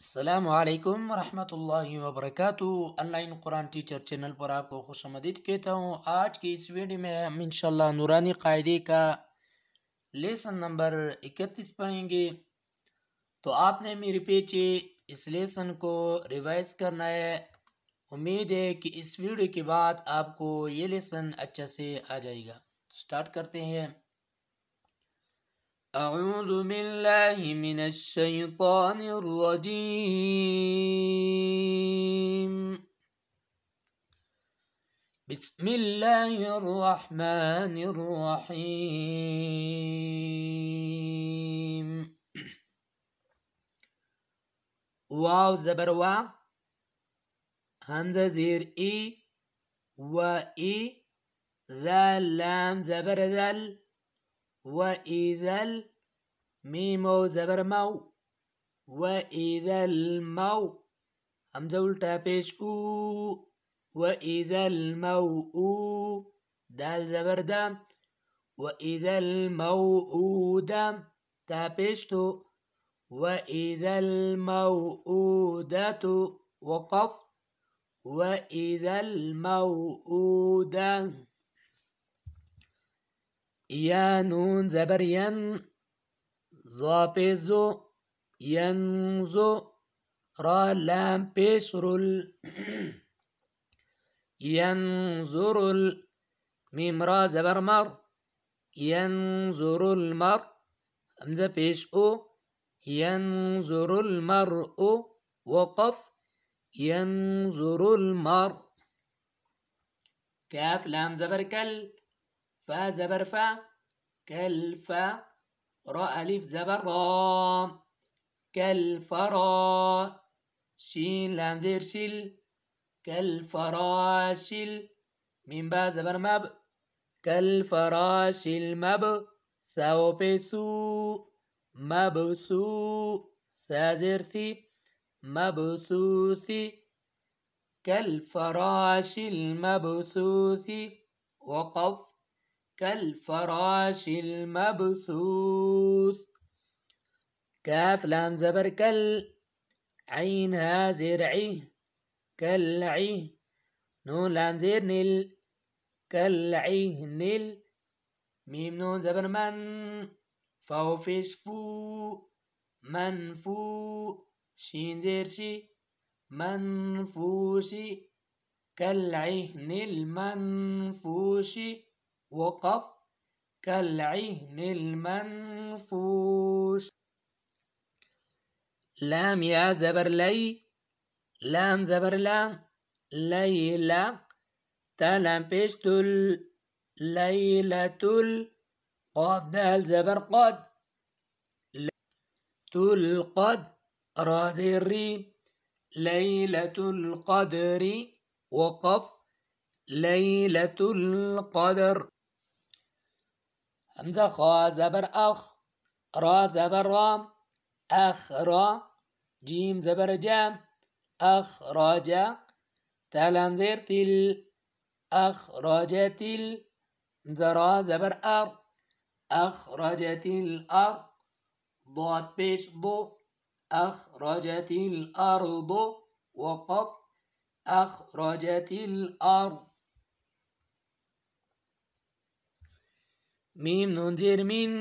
السلام علیکم ورحمۃ اللہ وبرکاتہ آن لائن قرآن ٹیچر چینل پر آپ کو خوش آمدید کہتا ہوں۔ آج کی اس ویڈیو میں ہم انشاءاللہ نورانی قاعدے کا لیسن نمبر 31 پڑھیں گے۔ تو آپ نے میرے پیچھے اس لیسن کو ریوائز کرنا ہے۔ امید ہے کہ اس ویڈیو کے بعد آپ کو یہ لیسن اچھا سے آ جائے گا۔ سٹارٹ کرتے ہیں۔ أعوذ بالله من الشيطان الرجيم بسم الله الرحمن الرحيم واو زبر وا همزة زير إي وإي ذال لام زبر ذل وإذا الميم زبر مو وإذا المو همزة التا پیش او وإذا الموء دال زبر دام وإذا الموءودة تا پیش تو وإذا الموءودة وقف وإذا الموءودة يا نون زبر ين ظا پیزو ينزو را لام پیش رل ينظر ميم را زبر مر ينظر المر همزة پیش او ينظر المرء وقف ينظر المرء كاف لام زبر كل فا زبر فا كالفا را ألف زبر را كالفرا شين لام زير شل كالفراشل ميم با زبر مب كالفراش المب ثاو بثو مبثو ثا زير ثي مبثوثي كالفراش المبثوث وقف كالفراش المبثوث كاف لام زبر كل عين ها زير عي كالعي نون لام زير نل كالعي نل ميم نون زبر من فاو فيش فو منفو شين زير شي منفوشي كالعهن المنفوش وقف كالعهن المنفوش لام يا زبر لي لام زبر لا ليلة تا لام پیش تل ليلة قاف دال زبر قد تلقد را زير ري ليلة القدر وقف ليلة القدر همزة خا زبر أخ را زبر رام أخ را جيم زبر جام أخرج تلام زير تل أخرجت زرا زبر أر أخرجت الأرض ضاد بيش ضو أخرجت الأرض وقف أخرجت الأرض ميم نون زير من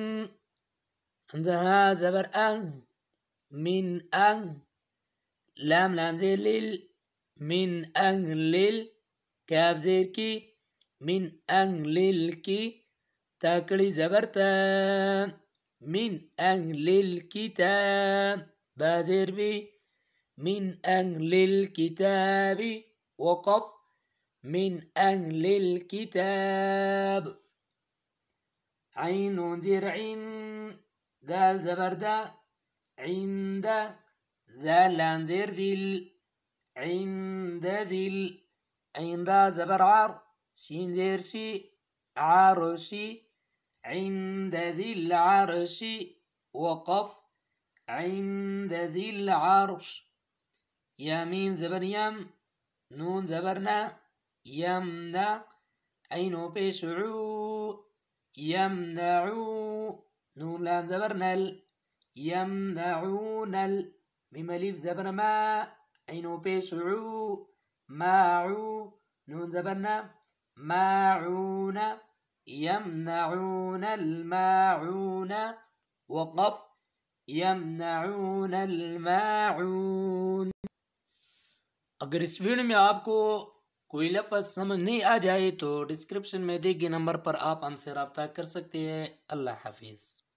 همزة ها زبر أن من أن لام لام زير لل من أن لل كاف زير كي من أن للكي تاكلي زبر تا من أهل الكتاب بازر بي من أهل الكتاب وقف من أهل الكتاب عين زر عين ذال زبر دا عند ذال لام زر ذل عند ذل عين را زبر عر شين زر شي عرشي عند ذي العرش وقف عند ذي العرش يا ميم زبر يم نون زبرنا يمنع عينو پیش عو يمنعو نون لام زبر نل يمنعون मीम अलिफ ज़बर मा, ऐनो पेश ऊ, माऊ, नून ज़बर ना, माऊन, यमनऊन الماعون, वक़फ़ यमनऊन الماعون। अगर इस वीडियो में आपको कोई लफ्ज़ समझ नहीं आ जाए तो डिस्क्रिप्शन में दिए गए नंबर पर आप हमसे रब्ता कर सकते हैं। अल्लाह हाफिज़।